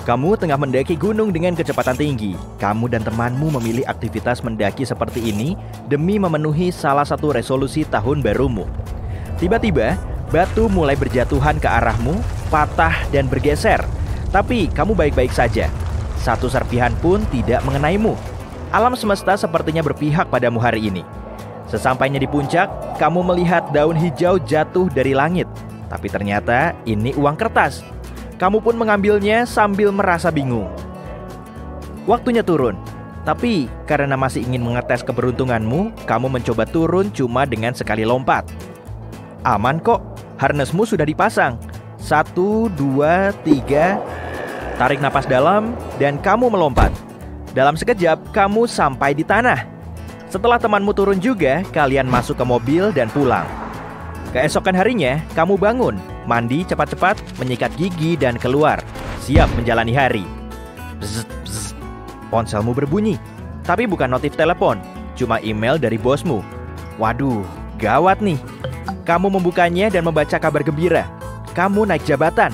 Kamu tengah mendaki gunung dengan kecepatan tinggi. Kamu dan temanmu memilih aktivitas mendaki seperti ini demi memenuhi salah satu resolusi tahun barumu. Tiba-tiba, batu mulai berjatuhan ke arahmu, patah dan bergeser. Tapi kamu baik-baik saja. Satu serpihan pun tidak mengenaimu. Alam semesta sepertinya berpihak padamu hari ini. Sesampainya di puncak, kamu melihat daun hijau jatuh dari langit. Tapi ternyata ini uang kertas. Kamu pun mengambilnya sambil merasa bingung. Waktunya turun. Tapi karena masih ingin mengetes keberuntunganmu, kamu mencoba turun cuma dengan sekali lompat. Aman kok, harnessmu sudah dipasang. 1, 2, 3. Tarik napas dalam dan kamu melompat. Dalam sekejap, kamu sampai di tanah. Setelah temanmu turun juga, kalian masuk ke mobil dan pulang. Keesokan harinya, kamu bangun, mandi cepat-cepat, menyikat gigi dan keluar, siap menjalani hari. Bzz, bzz. Ponselmu berbunyi, tapi bukan notif telepon, cuma email dari bosmu. Waduh, gawat nih. Kamu membukanya dan membaca kabar gembira. Kamu naik jabatan.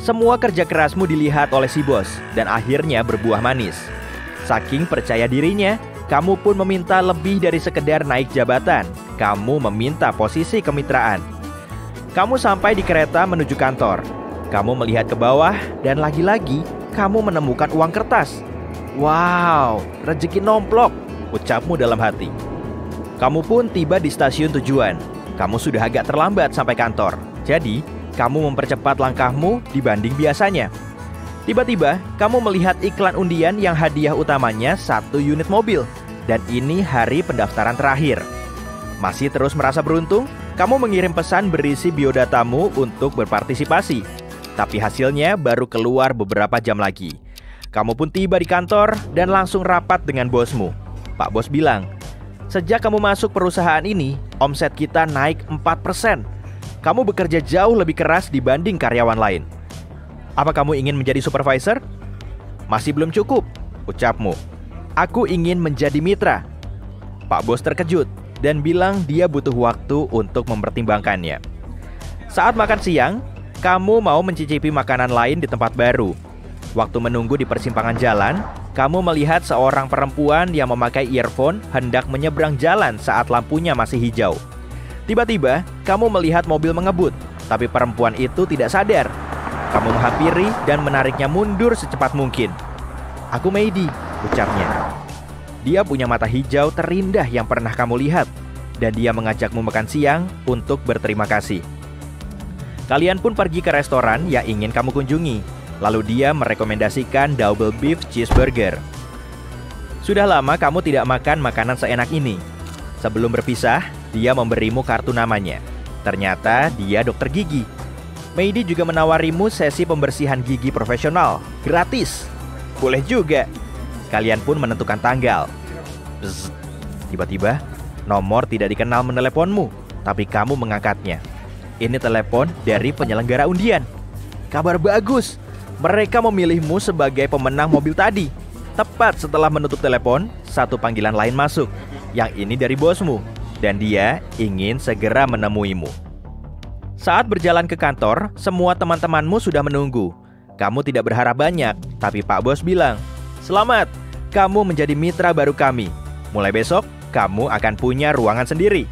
Semua kerja kerasmu dilihat oleh si bos dan akhirnya berbuah manis. Saking percaya dirinya, kamu pun meminta lebih dari sekedar naik jabatan. Kamu meminta posisi kemitraan. Kamu sampai di kereta menuju kantor. Kamu melihat ke bawah dan lagi-lagi kamu menemukan uang kertas. Wow, rezeki nomplok, ucapmu dalam hati. Kamu pun tiba di stasiun tujuan. Kamu sudah agak terlambat sampai kantor. Jadi, kamu mempercepat langkahmu dibanding biasanya. Tiba-tiba, kamu melihat iklan undian yang hadiah utamanya 1 unit mobil. Dan ini hari pendaftaran terakhir. Masih terus merasa beruntung, kamu mengirim pesan berisi biodatamu untuk berpartisipasi. Tapi hasilnya baru keluar beberapa jam lagi. Kamu pun tiba di kantor dan langsung rapat dengan bosmu. Pak bos bilang, sejak kamu masuk perusahaan ini, omset kita naik 4%. Kamu bekerja jauh lebih keras dibanding karyawan lain. Apa kamu ingin menjadi supervisor? Masih belum cukup, ucapmu. Aku ingin menjadi mitra. Pak bos terkejut dan bilang dia butuh waktu untuk mempertimbangkannya. Saat makan siang, kamu mau mencicipi makanan lain di tempat baru. Waktu menunggu di persimpangan jalan, kamu melihat seorang perempuan yang memakai earphone hendak menyeberang jalan saat lampunya masih hijau. Tiba-tiba, kamu melihat mobil mengebut, tapi perempuan itu tidak sadar. Kamu menghampiri dan menariknya mundur secepat mungkin. Aku Meidi, ucapnya. Dia punya mata hijau terindah yang pernah kamu lihat, dan dia mengajakmu makan siang untuk berterima kasih. Kalian pun pergi ke restoran yang ingin kamu kunjungi. Lalu dia merekomendasikan double beef cheeseburger. Sudah lama kamu tidak makan makanan seenak ini. Sebelum berpisah, dia memberimu kartu namanya. Ternyata dia dokter gigi. Meidi juga menawarimu sesi pembersihan gigi profesional, gratis. Boleh juga. Kalian pun menentukan tanggal. Bzz. Tiba-tiba, nomor tidak dikenal meneleponmu, tapi kamu mengangkatnya. Ini telepon dari penyelenggara undian. Kabar bagus, mereka memilihmu sebagai pemenang mobil tadi. Tepat setelah menutup telepon, satu panggilan lain masuk. Yang ini dari bosmu, dan dia ingin segera menemuimu. Saat berjalan ke kantor, semua teman-temanmu sudah menunggu. Kamu tidak berharap banyak, tapi Pak Bos bilang, "Selamat, kamu menjadi mitra baru kami. Mulai besok, kamu akan punya ruangan sendiri."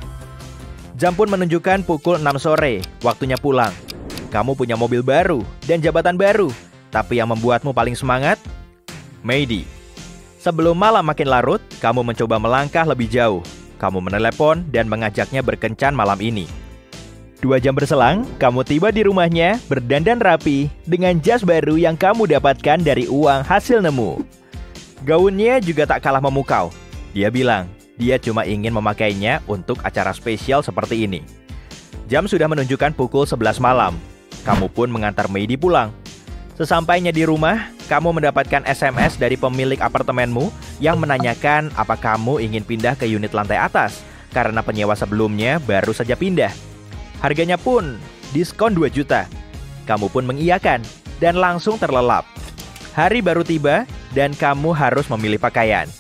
Jam pun menunjukkan pukul 6 sore, waktunya pulang. Kamu punya mobil baru dan jabatan baru, tapi yang membuatmu paling semangat? Meidi. Sebelum malam makin larut, kamu mencoba melangkah lebih jauh. Kamu menelepon dan mengajaknya berkencan malam ini. 2 jam berselang, kamu tiba di rumahnya berdandan rapi dengan jas baru yang kamu dapatkan dari uang hasil nemu. Gaunnya juga tak kalah memukau. Dia bilang, dia cuma ingin memakainya untuk acara spesial seperti ini. Jam sudah menunjukkan pukul 11 malam. Kamu pun mengantar Meidi pulang. Sesampainya di rumah, kamu mendapatkan SMS dari pemilik apartemenmu yang menanyakan apa kamu ingin pindah ke unit lantai atas karena penyewa sebelumnya baru saja pindah. Harganya pun diskon 2 juta. Kamu pun mengiyakan dan langsung terlelap. Hari baru tiba dan kamu harus memilih pakaian.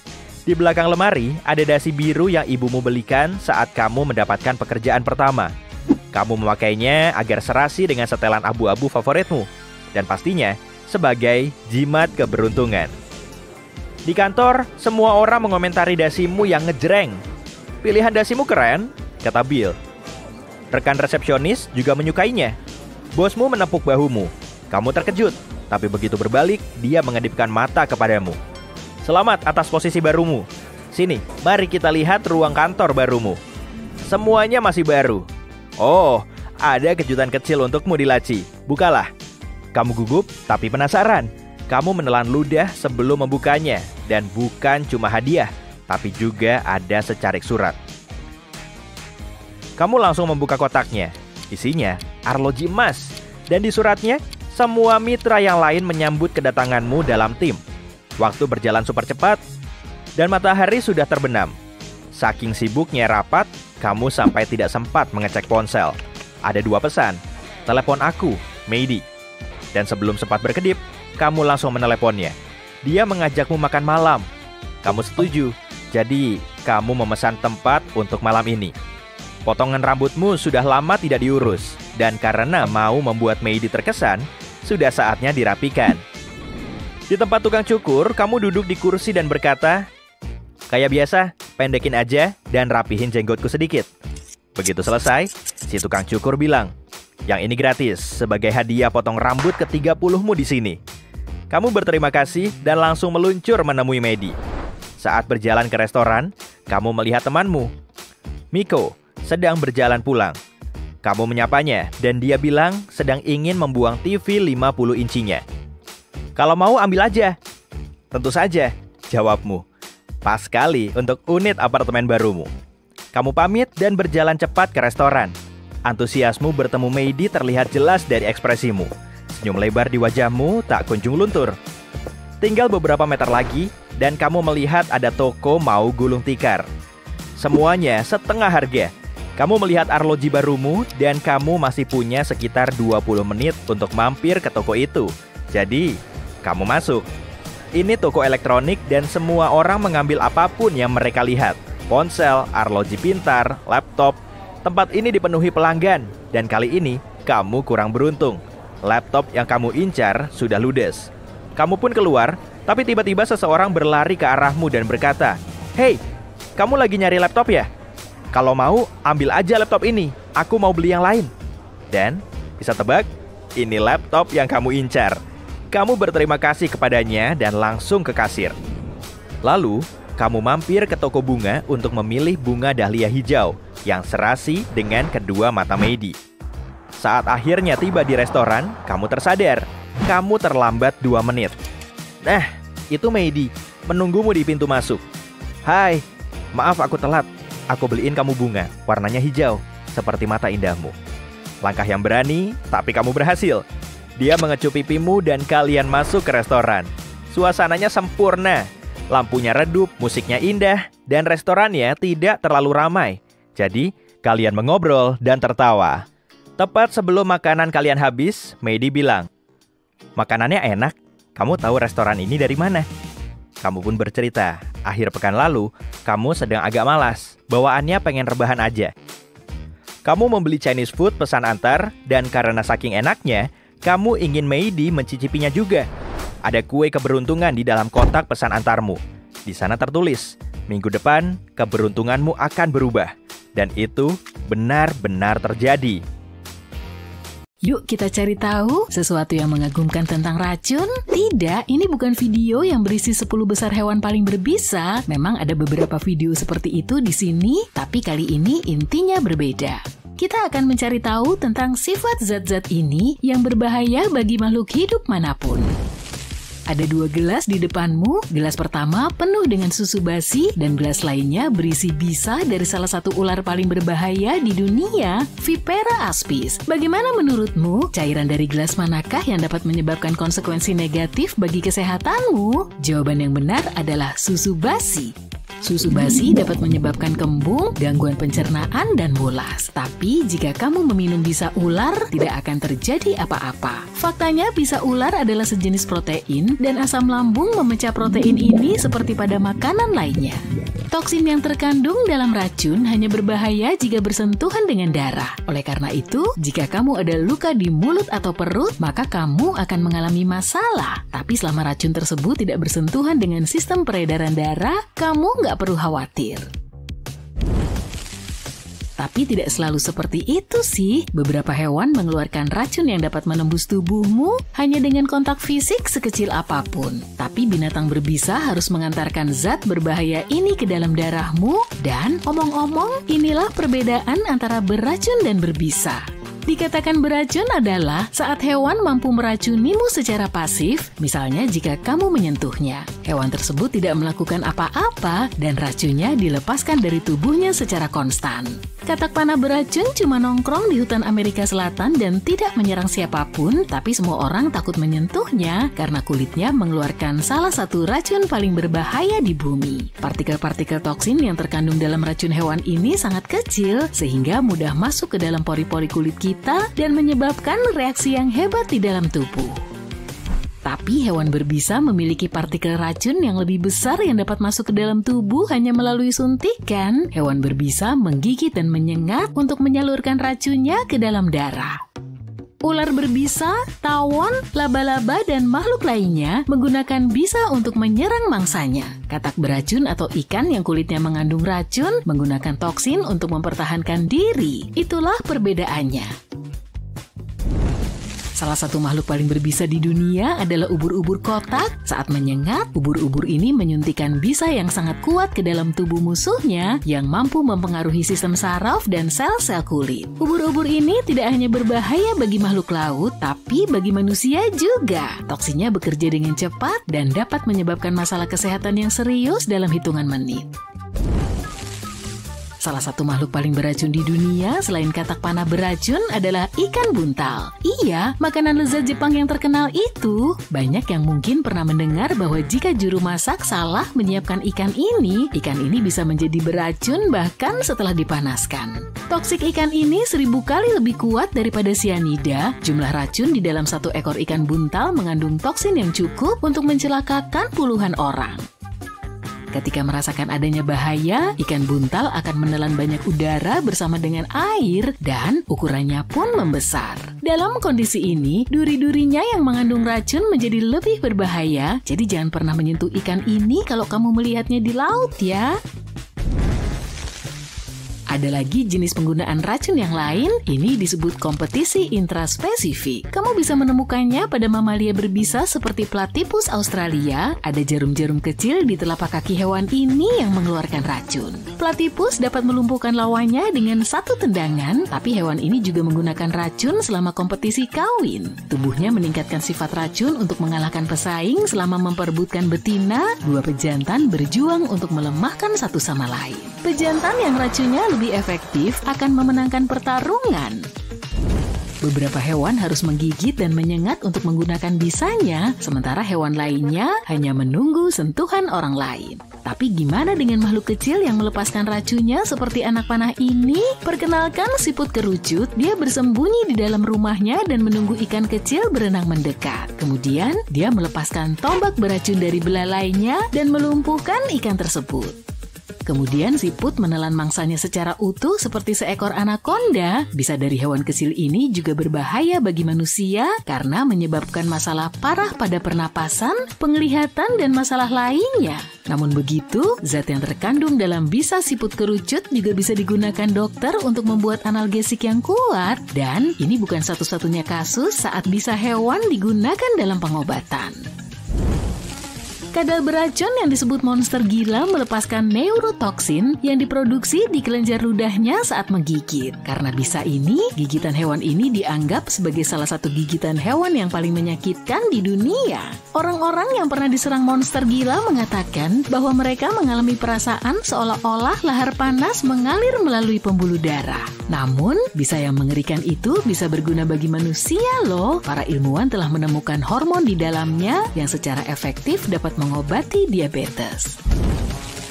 Di belakang lemari ada dasi biru yang ibumu belikan saat kamu mendapatkan pekerjaan pertama. Kamu memakainya agar serasi dengan setelan abu-abu favoritmu. Dan pastinya, sebagai jimat keberuntungan. Di kantor, semua orang mengomentari dasimu yang ngejreng. Pilihan dasimu keren, kata Bill. Rekan resepsionis juga menyukainya. Bosmu menepuk bahumu. Kamu terkejut, tapi begitu berbalik, dia mengedipkan mata kepadamu. Selamat atas posisi barumu. Sini, mari kita lihat ruang kantor barumu. Semuanya masih baru. Oh, ada kejutan kecil untukmu di laci. Bukalah. Kamu gugup, tapi penasaran. Kamu menelan ludah sebelum membukanya. Dan bukan cuma hadiah, tapi juga ada secarik surat. Kamu langsung membuka kotaknya. Isinya arloji emas. Dan di suratnya, semua mitra yang lain menyambut kedatanganmu dalam tim. Waktu berjalan super cepat, dan matahari sudah terbenam. Saking sibuknya rapat, kamu sampai tidak sempat mengecek ponsel. Ada 2 pesan. Telepon aku, Meidi. Dan sebelum sempat berkedip, kamu langsung meneleponnya. Dia mengajakmu makan malam. Kamu setuju, jadi kamu memesan tempat untuk malam ini. Potongan rambutmu sudah lama tidak diurus, dan karena mau membuat Meidi terkesan, sudah saatnya dirapikan. Di tempat tukang cukur, kamu duduk di kursi dan berkata, kayak biasa, pendekin aja dan rapihin jenggotku sedikit. Begitu selesai, si tukang cukur bilang, yang ini gratis sebagai hadiah potong rambut ke-30mu di sini. Kamu berterima kasih dan langsung meluncur menemui Meidi. Saat berjalan ke restoran, kamu melihat temanmu, Miko, sedang berjalan pulang. Kamu menyapanya dan dia bilang sedang ingin membuang TV 50 incinya. Kalau mau ambil aja. Tentu saja, jawabmu. Pas sekali untuk unit apartemen barumu. Kamu pamit dan berjalan cepat ke restoran. Antusiasmu bertemu Meidi terlihat jelas dari ekspresimu. Senyum lebar di wajahmu tak kunjung luntur. Tinggal beberapa meter lagi dan kamu melihat ada toko mau gulung tikar. Semuanya setengah harga. Kamu melihat arloji barumu dan kamu masih punya sekitar 20 menit untuk mampir ke toko itu. Jadi, kamu masuk. Ini toko elektronik dan semua orang mengambil apapun yang mereka lihat. Ponsel, arloji pintar, laptop. Tempat ini dipenuhi pelanggan. Dan kali ini, kamu kurang beruntung. Laptop yang kamu incar sudah ludes. Kamu pun keluar, tapi tiba-tiba seseorang berlari ke arahmu dan berkata, "Hei, kamu lagi nyari laptop ya? Kalau mau, ambil aja laptop ini. Aku mau beli yang lain." Dan, bisa tebak, ini laptop yang kamu incar. Kamu berterima kasih kepadanya dan langsung ke kasir. Lalu, kamu mampir ke toko bunga untuk memilih bunga dahlia hijau yang serasi dengan kedua mata Meidi. Saat akhirnya tiba di restoran, kamu tersadar. Kamu terlambat 2 menit. Nah, itu Meidi, menunggumu di pintu masuk. "Hai, maaf aku telat. Aku beliin kamu bunga, warnanya hijau, seperti mata indahmu." Langkah yang berani, tapi kamu berhasil. Dia mengecup pipimu dan kalian masuk ke restoran. Suasananya sempurna. Lampunya redup, musiknya indah, dan restorannya tidak terlalu ramai. Jadi, kalian mengobrol dan tertawa. Tepat sebelum makanan kalian habis, Meidi bilang, "Makanannya enak. Kamu tahu restoran ini dari mana?" Kamu pun bercerita, akhir pekan lalu, kamu sedang agak malas. Bawaannya pengen rebahan aja. Kamu membeli Chinese food pesan antar, dan karena saking enaknya, kamu ingin Meidi mencicipinya juga. Ada kue keberuntungan di dalam kotak pesan antarmu. Di sana tertulis, minggu depan keberuntunganmu akan berubah. Dan itu benar-benar terjadi. Yuk kita cari tahu sesuatu yang mengagumkan tentang racun? Tidak, ini bukan video yang berisi 10 besar hewan paling berbisa. Memang ada beberapa video seperti itu di sini, tapi kali ini intinya berbeda. Kita akan mencari tahu tentang sifat zat-zat ini yang berbahaya bagi makhluk hidup manapun. Ada 2 gelas di depanmu. Gelas pertama penuh dengan susu basi dan gelas lainnya berisi bisa dari salah satu ular paling berbahaya di dunia, Vipera aspis. Bagaimana menurutmu? Cairan dari gelas manakah yang dapat menyebabkan konsekuensi negatif bagi kesehatanmu? Jawaban yang benar adalah susu basi. Susu basi dapat menyebabkan kembung, gangguan pencernaan, dan bolas. Tapi jika kamu meminum bisa ular, tidak akan terjadi apa-apa. Faktanya bisa ular adalah sejenis protein dan asam lambung memecah protein ini seperti pada makanan lainnya. Toksin yang terkandung dalam racun hanya berbahaya jika bersentuhan dengan darah. Oleh karena itu, jika kamu ada luka di mulut atau perut, maka kamu akan mengalami masalah. Tapi selama racun tersebut tidak bersentuhan dengan sistem peredaran darah, kamu nggak perlu khawatir. Tapi tidak selalu seperti itu sih. Beberapa hewan mengeluarkan racun yang dapat menembus tubuhmu hanya dengan kontak fisik sekecil apapun. Tapi binatang berbisa harus mengantarkan zat berbahaya ini ke dalam darahmu. Dan omong-omong, inilah perbedaan antara beracun dan berbisa. Dikatakan beracun adalah saat hewan mampu meracunimu secara pasif, misalnya jika kamu menyentuhnya. Hewan tersebut tidak melakukan apa-apa dan racunnya dilepaskan dari tubuhnya secara konstan. Katak panah beracun cuma nongkrong di hutan Amerika Selatan dan tidak menyerang siapapun, tapi semua orang takut menyentuhnya karena kulitnya mengeluarkan salah satu racun paling berbahaya di bumi. Partikel-partikel toksin yang terkandung dalam racun hewan ini sangat kecil, sehingga mudah masuk ke dalam pori-pori kulit kita dan menyebabkan reaksi yang hebat di dalam tubuh. Tapi hewan berbisa memiliki partikel racun yang lebih besar yang dapat masuk ke dalam tubuh hanya melalui suntikan. Hewan berbisa menggigit dan menyengat untuk menyalurkan racunnya ke dalam darah. Ular berbisa, tawon, laba-laba, dan makhluk lainnya menggunakan bisa untuk menyerang mangsanya. Katak beracun atau ikan yang kulitnya mengandung racun menggunakan toksin untuk mempertahankan diri. Itulah perbedaannya. Salah satu makhluk paling berbisa di dunia adalah ubur-ubur kotak. Saat menyengat, ubur-ubur ini menyuntikkan bisa yang sangat kuat ke dalam tubuh musuhnya yang mampu mempengaruhi sistem saraf dan sel-sel kulit. Ubur-ubur ini tidak hanya berbahaya bagi makhluk laut, tapi bagi manusia juga. Toksinnya bekerja dengan cepat dan dapat menyebabkan masalah kesehatan yang serius dalam hitungan menit. Salah satu makhluk paling beracun di dunia selain katak panah beracun adalah ikan buntal. Iya, makanan lezat Jepang yang terkenal itu. Banyak yang mungkin pernah mendengar bahwa jika juru masak salah menyiapkan ikan ini bisa menjadi beracun bahkan setelah dipanaskan. Toksik ikan ini 1000 kali lebih kuat daripada sianida. Jumlah racun di dalam satu ekor ikan buntal mengandung toksin yang cukup untuk mencelakakan puluhan orang. Ketika merasakan adanya bahaya, ikan buntal akan menelan banyak udara bersama dengan air dan ukurannya pun membesar. Dalam kondisi ini, duri-durinya yang mengandung racun menjadi lebih berbahaya, jadi jangan pernah menyentuh ikan ini kalau kamu melihatnya di laut ya. Ada lagi jenis penggunaan racun yang lain, ini disebut kompetisi intraspesifik. Kamu bisa menemukannya pada mamalia berbisa seperti Platypus australia. Ada jarum-jarum kecil di telapak kaki hewan ini yang mengeluarkan racun. Platypus dapat melumpuhkan lawannya dengan satu tendangan, tapi hewan ini juga menggunakan racun selama kompetisi kawin. Tubuhnya meningkatkan sifat racun untuk mengalahkan pesaing selama memperebutkan betina. Dua pejantan berjuang untuk melemahkan satu sama lain. Pejantan yang racunnya lebih efektif akan memenangkan pertarungan. Beberapa hewan harus menggigit dan menyengat untuk menggunakan bisanya, sementara hewan lainnya hanya menunggu sentuhan orang lain. Tapi gimana dengan makhluk kecil yang melepaskan racunnya seperti anak panah ini? Perkenalkan siput kerucut, dia bersembunyi di dalam rumahnya dan menunggu ikan kecil berenang mendekat. Kemudian, dia melepaskan tombak beracun dari belalainya dan melumpuhkan ikan tersebut. Kemudian siput menelan mangsanya secara utuh seperti seekor anakonda. Bisa dari hewan kecil ini juga berbahaya bagi manusia karena menyebabkan masalah parah pada pernapasan, penglihatan, dan masalah lainnya. Namun begitu, zat yang terkandung dalam bisa siput kerucut juga bisa digunakan dokter untuk membuat analgesik yang kuat. Dan ini bukan satu-satunya kasus saat bisa hewan digunakan dalam pengobatan. Kadal beracun yang disebut monster gila melepaskan neurotoksin yang diproduksi di kelenjar ludahnya saat menggigit. Karena bisa ini, gigitan hewan ini dianggap sebagai salah satu gigitan hewan yang paling menyakitkan di dunia. Orang-orang yang pernah diserang monster gila mengatakan bahwa mereka mengalami perasaan seolah-olah lahar panas mengalir melalui pembuluh darah. Namun, bisa yang mengerikan itu bisa berguna bagi manusia loh. Para ilmuwan telah menemukan hormon di dalamnya yang secara efektif dapat mengobati diabetes.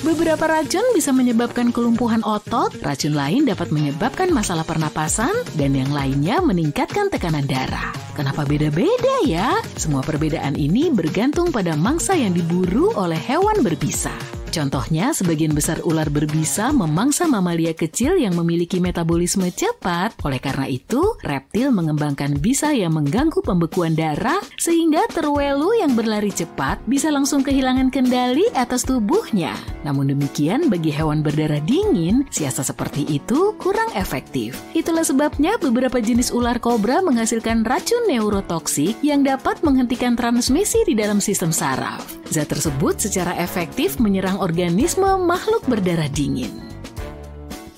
Beberapa racun bisa menyebabkan kelumpuhan otot, racun lain dapat menyebabkan masalah pernapasan, dan yang lainnya meningkatkan tekanan darah. Kenapa beda-beda ya? Semua perbedaan ini bergantung pada mangsa yang diburu oleh hewan berbisa. Contohnya, sebagian besar ular berbisa memangsa mamalia kecil yang memiliki metabolisme cepat. Oleh karena itu, reptil mengembangkan bisa yang mengganggu pembekuan darah sehingga terwelu yang berlari cepat bisa langsung kehilangan kendali atas tubuhnya. Namun demikian, bagi hewan berdarah dingin, siasat seperti itu kurang efektif. Itulah sebabnya beberapa jenis ular kobra menghasilkan racun neurotoksik yang dapat menghentikan transmisi di dalam sistem saraf. Zat tersebut secara efektif menyerang organisme makhluk berdarah dingin.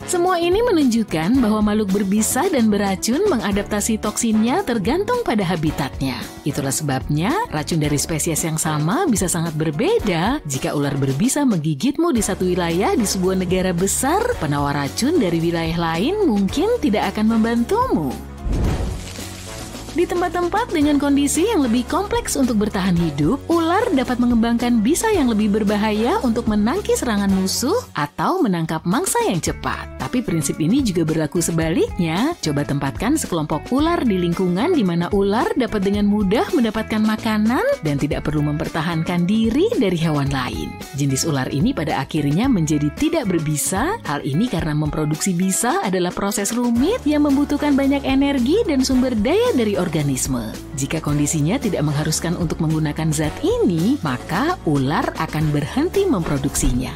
Semua ini menunjukkan bahwa makhluk berbisa dan beracun mengadaptasi toksinnya tergantung pada habitatnya. Itulah sebabnya racun dari spesies yang sama bisa sangat berbeda. Jika ular berbisa menggigitmu di satu wilayah di sebuah negara besar, penawar racun dari wilayah lain mungkin tidak akan membantumu. Di tempat-tempat dengan kondisi yang lebih kompleks untuk bertahan hidup, ular dapat mengembangkan bisa yang lebih berbahaya untuk menangkis serangan musuh atau menangkap mangsa yang cepat. Tapi prinsip ini juga berlaku sebaliknya. Coba tempatkan sekelompok ular di lingkungan di mana ular dapat dengan mudah mendapatkan makanan dan tidak perlu mempertahankan diri dari hewan lain. Jenis ular ini pada akhirnya menjadi tidak berbisa. Hal ini karena memproduksi bisa adalah proses rumit yang membutuhkan banyak energi dan sumber daya dari organisme. Jika kondisinya tidak mengharuskan untuk menggunakan zat ini, maka ular akan berhenti memproduksinya.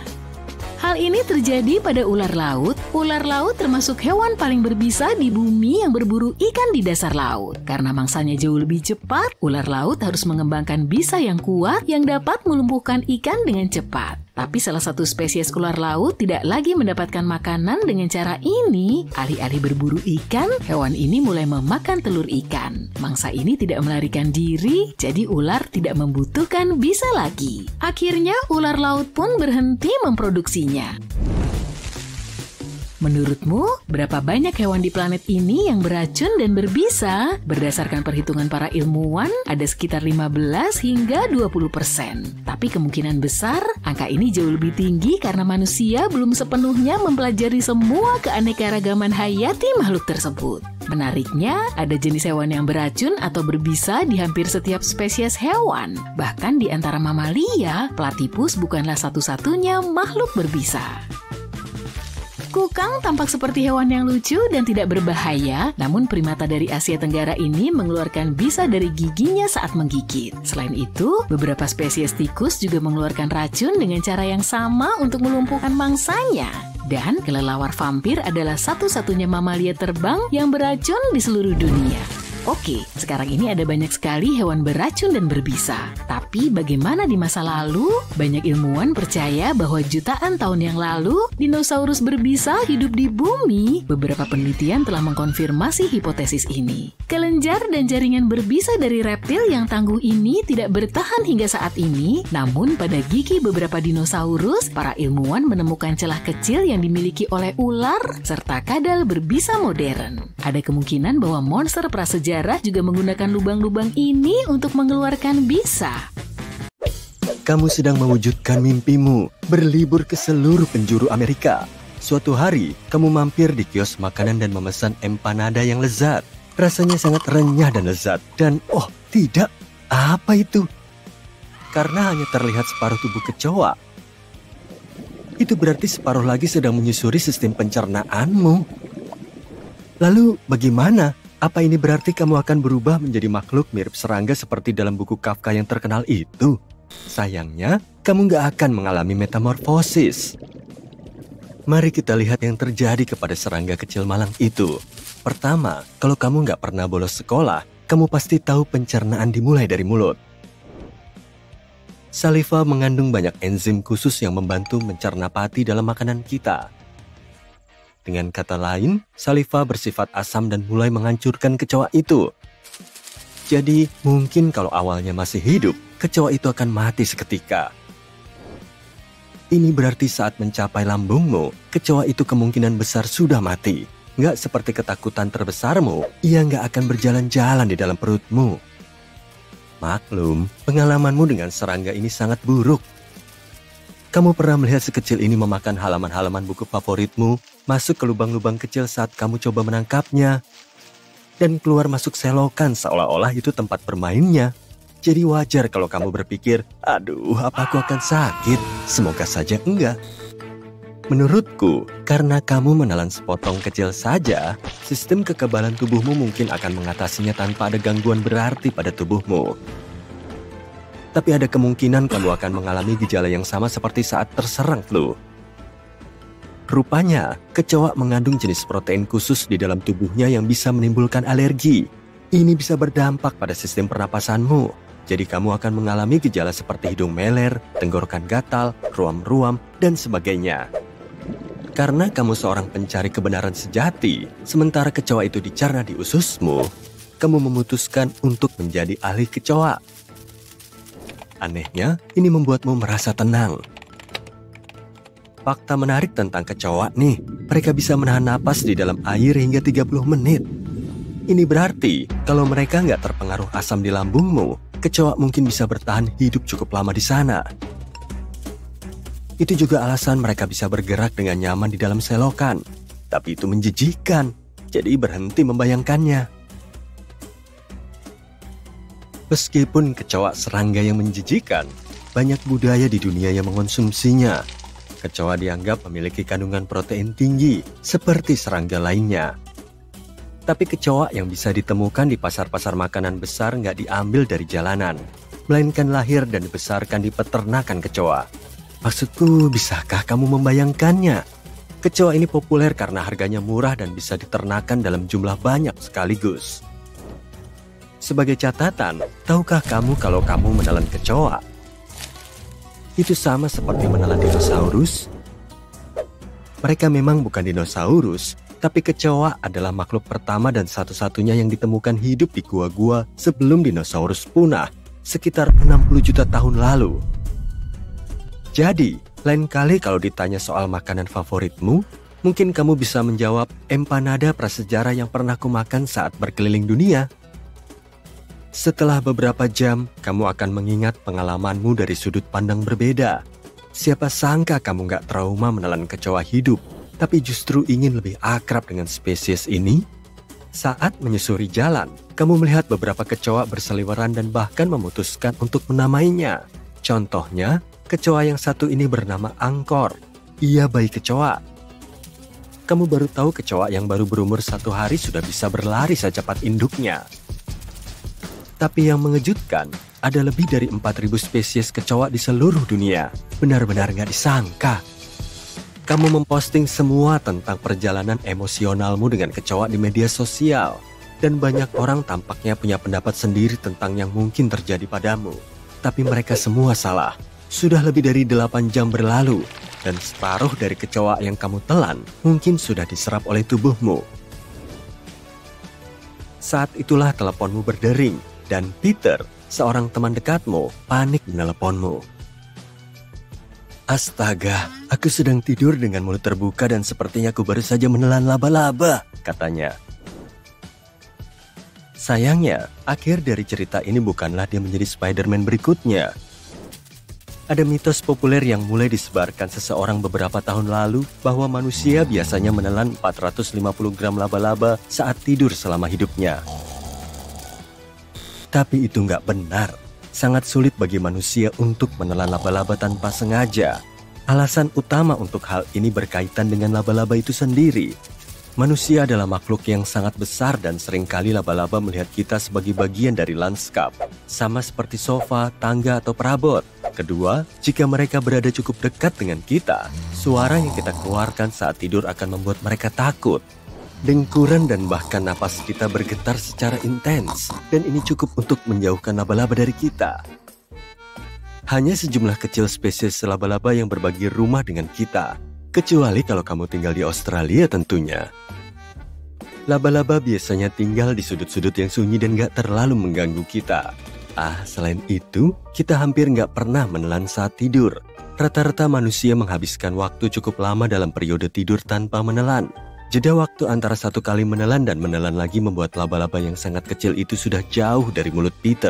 Hal ini terjadi pada ular laut. Ular laut termasuk hewan paling berbisa di bumi yang berburu ikan di dasar laut. Karena mangsanya jauh lebih cepat, ular laut harus mengembangkan bisa yang kuat yang dapat melumpuhkan ikan dengan cepat. Tapi salah satu spesies ular laut tidak lagi mendapatkan makanan dengan cara ini. Alih-alih berburu ikan, hewan ini mulai memakan telur ikan. Mangsa ini tidak melarikan diri, jadi ular tidak membutuhkan bisa lagi. Akhirnya, ular laut pun berhenti memproduksinya. Menurutmu, berapa banyak hewan di planet ini yang beracun dan berbisa? Berdasarkan perhitungan para ilmuwan, ada sekitar 15 hingga 20%. Tapi kemungkinan besar, angka ini jauh lebih tinggi karena manusia belum sepenuhnya mempelajari semua keanekaragaman hayati makhluk tersebut. Menariknya, ada jenis hewan yang beracun atau berbisa di hampir setiap spesies hewan. Bahkan di antara mamalia, platypus bukanlah satu-satunya makhluk berbisa. Kukang tampak seperti hewan yang lucu dan tidak berbahaya, namun primata dari Asia Tenggara ini mengeluarkan bisa dari giginya saat menggigit. Selain itu, beberapa spesies tikus juga mengeluarkan racun dengan cara yang sama untuk melumpuhkan mangsanya. Dan kelelawar vampir adalah satu-satunya mamalia terbang yang beracun di seluruh dunia. Oke, sekarang ini ada banyak sekali hewan beracun dan berbisa. Tapi bagaimana di masa lalu? Banyak ilmuwan percaya bahwa jutaan tahun yang lalu, dinosaurus berbisa hidup di bumi. Beberapa penelitian telah mengkonfirmasi hipotesis ini. Kelenjar dan jaringan berbisa dari reptil yang tangguh ini tidak bertahan hingga saat ini. Namun pada gigi beberapa dinosaurus, para ilmuwan menemukan celah kecil yang dimiliki oleh ular serta kadal berbisa modern. Ada kemungkinan bahwa monster prasejarah juga menggunakan lubang-lubang ini untuk mengeluarkan bisa. Kamu sedang mewujudkan mimpimu, berlibur ke seluruh penjuru Amerika. Suatu hari, kamu mampir di kios makanan dan memesan empanada yang lezat. Rasanya sangat renyah dan lezat. Dan oh tidak, apa itu? Karena hanya terlihat separuh tubuh kecoa. Itu berarti separuh lagi sedang menyusuri sistem pencernaanmu. Lalu bagaimana? Apa ini berarti kamu akan berubah menjadi makhluk mirip serangga seperti dalam buku Kafka yang terkenal itu? Sayangnya, kamu nggak akan mengalami metamorfosis. Mari kita lihat yang terjadi kepada serangga kecil malang itu. Pertama, kalau kamu nggak pernah bolos sekolah, kamu pasti tahu pencernaan dimulai dari mulut. Saliva mengandung banyak enzim khusus yang membantu mencerna pati dalam makanan kita. Dengan kata lain, saliva bersifat asam dan mulai menghancurkan kecoa itu. Jadi, mungkin kalau awalnya masih hidup, kecoa itu akan mati seketika. Ini berarti saat mencapai lambungmu, kecoa itu kemungkinan besar sudah mati. Nggak seperti ketakutan terbesarmu, ia nggak akan berjalan-jalan di dalam perutmu. Maklum, pengalamanmu dengan serangga ini sangat buruk. Kamu pernah melihat sekecil ini memakan halaman-halaman buku favoritmu, masuk ke lubang-lubang kecil saat kamu coba menangkapnya, dan keluar masuk selokan seolah-olah itu tempat bermainnya. Jadi wajar kalau kamu berpikir, aduh, apa aku akan sakit? Semoga saja enggak. Menurutku, karena kamu menelan sepotong kecil saja, sistem kekebalan tubuhmu mungkin akan mengatasinya tanpa ada gangguan berarti pada tubuhmu. Tapi ada kemungkinan kamu akan mengalami gejala yang sama seperti saat terserang flu. Rupanya, kecoa mengandung jenis protein khusus di dalam tubuhnya yang bisa menimbulkan alergi. Ini bisa berdampak pada sistem pernapasanmu. Jadi kamu akan mengalami gejala seperti hidung meler, tenggorokan gatal, ruam-ruam, dan sebagainya. Karena kamu seorang pencari kebenaran sejati, sementara kecoa itu dicerna di ususmu, kamu memutuskan untuk menjadi ahli kecoa. Anehnya, ini membuatmu merasa tenang. Fakta menarik tentang kecoa nih, mereka bisa menahan napas di dalam air hingga 30 menit. Ini berarti, kalau mereka nggak terpengaruh asam di lambungmu, kecoa mungkin bisa bertahan hidup cukup lama di sana. Itu juga alasan mereka bisa bergerak dengan nyaman di dalam selokan. Tapi itu menjijikkan, jadi berhenti membayangkannya. Meskipun kecoa serangga yang menjijikkan, banyak budaya di dunia yang mengonsumsinya. Kecoa dianggap memiliki kandungan protein tinggi, seperti serangga lainnya. Tapi kecoa yang bisa ditemukan di pasar-pasar makanan besar nggak diambil dari jalanan, melainkan lahir dan dibesarkan di peternakan kecoa. Maksudku, bisakah kamu membayangkannya? Kecoa ini populer karena harganya murah dan bisa diternakan dalam jumlah banyak sekaligus. Sebagai catatan, tahukah kamu kalau kamu menelan kecoa? Itu sama seperti menelan dinosaurus. Mereka memang bukan dinosaurus, tapi kecoa adalah makhluk pertama dan satu-satunya yang ditemukan hidup di gua-gua sebelum dinosaurus punah, sekitar 60 juta tahun lalu. Jadi, lain kali kalau ditanya soal makanan favoritmu, mungkin kamu bisa menjawab empanada prasejarah yang pernah kumakan saat berkeliling dunia. Setelah beberapa jam, kamu akan mengingat pengalamanmu dari sudut pandang berbeda. Siapa sangka kamu gak trauma menelan kecoa hidup, tapi justru ingin lebih akrab dengan spesies ini? Saat menyusuri jalan, kamu melihat beberapa kecoa berseliweran dan bahkan memutuskan untuk menamainya. Contohnya, kecoa yang satu ini bernama Angkor. Ia bayi kecoa. Kamu baru tahu kecoa yang baru berumur 1 hari sudah bisa berlari secepat induknya. Tapi yang mengejutkan, ada lebih dari 4.000 spesies kecoa di seluruh dunia. Benar-benar gak disangka. Kamu memposting semua tentang perjalanan emosionalmu dengan kecoa di media sosial. Dan banyak orang tampaknya punya pendapat sendiri tentang yang mungkin terjadi padamu. Tapi mereka semua salah. Sudah lebih dari 8 jam berlalu. Dan separuh dari kecoa yang kamu telan mungkin sudah diserap oleh tubuhmu. Saat itulah teleponmu berdering. Dan Peter, seorang teman dekatmu, panik meneleponmu. Astaga, aku sedang tidur dengan mulut terbuka dan sepertinya aku baru saja menelan laba-laba, katanya. Sayangnya, akhir dari cerita ini bukanlah dia menjadi Spider-Man berikutnya. Ada mitos populer yang mulai disebarkan seseorang beberapa tahun lalu bahwa manusia biasanya menelan 450 gram laba-laba saat tidur selama hidupnya. Tapi itu nggak benar. Sangat sulit bagi manusia untuk menelan laba-laba tanpa sengaja. Alasan utama untuk hal ini berkaitan dengan laba-laba itu sendiri. Manusia adalah makhluk yang sangat besar dan seringkali laba-laba melihat kita sebagai bagian dari lanskap. Sama seperti sofa, tangga, atau perabot. Kedua, jika mereka berada cukup dekat dengan kita, suara yang kita keluarkan saat tidur akan membuat mereka takut. Dengkuran dan bahkan napas kita bergetar secara intens, dan ini cukup untuk menjauhkan laba-laba dari kita. Hanya sejumlah kecil spesies laba-laba yang berbagi rumah dengan kita, kecuali kalau kamu tinggal di Australia tentunya. Laba-laba biasanya tinggal di sudut-sudut yang sunyi dan gak terlalu mengganggu kita. Selain itu, kita hampir gak pernah menelan saat tidur. Rata-rata manusia menghabiskan waktu cukup lama dalam periode tidur tanpa menelan. Jeda waktu antara satu kali menelan dan menelan lagi membuat laba-laba yang sangat kecil itu sudah jauh dari mulut Peter.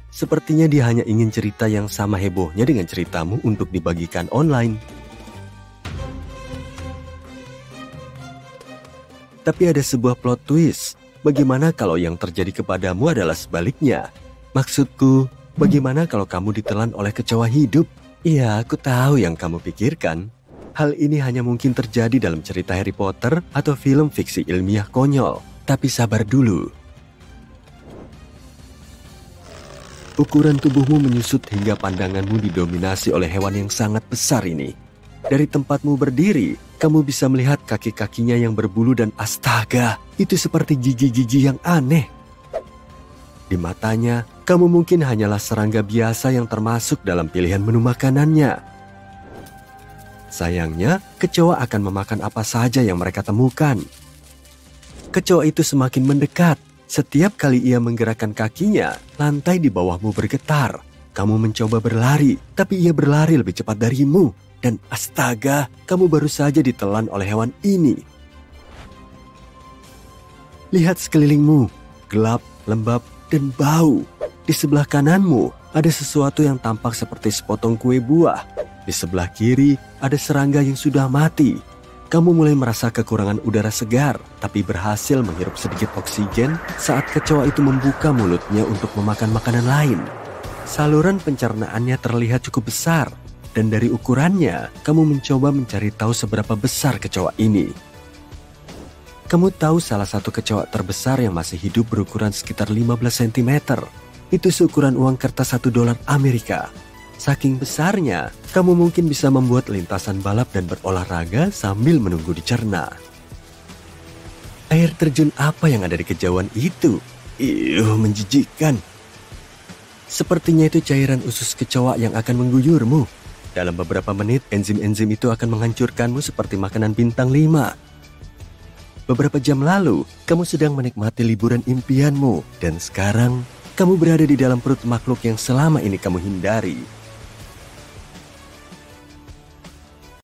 Sepertinya dia hanya ingin cerita yang sama hebohnya dengan ceritamu untuk dibagikan online. Tapi ada sebuah plot twist. Bagaimana kalau yang terjadi kepadamu adalah sebaliknya? Maksudku, Bagaimana kalau kamu ditelan oleh kecoa hidup? Iya, aku tahu yang kamu pikirkan. Hal ini hanya mungkin terjadi dalam cerita Harry Potter atau film fiksi ilmiah konyol. Tapi sabar dulu. Ukuran tubuhmu menyusut hingga pandanganmu didominasi oleh hewan yang sangat besar ini. Dari tempatmu berdiri, kamu bisa melihat kaki-kakinya yang berbulu dan astaga, itu seperti gigi-gigi yang aneh. Di matanya, kamu mungkin hanyalah serangga biasa yang termasuk dalam pilihan menu makanannya. Sayangnya, kecoa akan memakan apa saja yang mereka temukan. Kecoa itu semakin mendekat. Setiap kali ia menggerakkan kakinya, lantai di bawahmu bergetar. Kamu mencoba berlari, tapi ia berlari lebih cepat darimu. Dan astaga, kamu baru saja ditelan oleh hewan ini. Lihat sekelilingmu, gelap, lembab, dan bau. Di sebelah kananmu ada sesuatu yang tampak seperti sepotong kue buah. Di sebelah kiri ada serangga yang sudah mati. Kamu mulai merasa kekurangan udara segar, tapi berhasil menghirup sedikit oksigen saat kecoa itu membuka mulutnya untuk memakan makanan lain. Saluran pencernaannya terlihat cukup besar, dan dari ukurannya, kamu mencoba mencari tahu seberapa besar kecoa ini. Kamu tahu salah satu kecoa terbesar yang masih hidup berukuran sekitar 15 cm. Itu seukuran uang kertas $1 Amerika. Saking besarnya, kamu mungkin bisa membuat lintasan balap dan berolahraga sambil menunggu dicerna. Air terjun apa yang ada di kejauhan itu? Menjijikkan. Sepertinya itu cairan usus kecoa yang akan mengguyurmu. Dalam beberapa menit, enzim-enzim itu akan menghancurkanmu seperti makanan bintang 5. Beberapa jam lalu, kamu sedang menikmati liburan impianmu. Dan sekarang, kamu berada di dalam perut makhluk yang selama ini kamu hindari.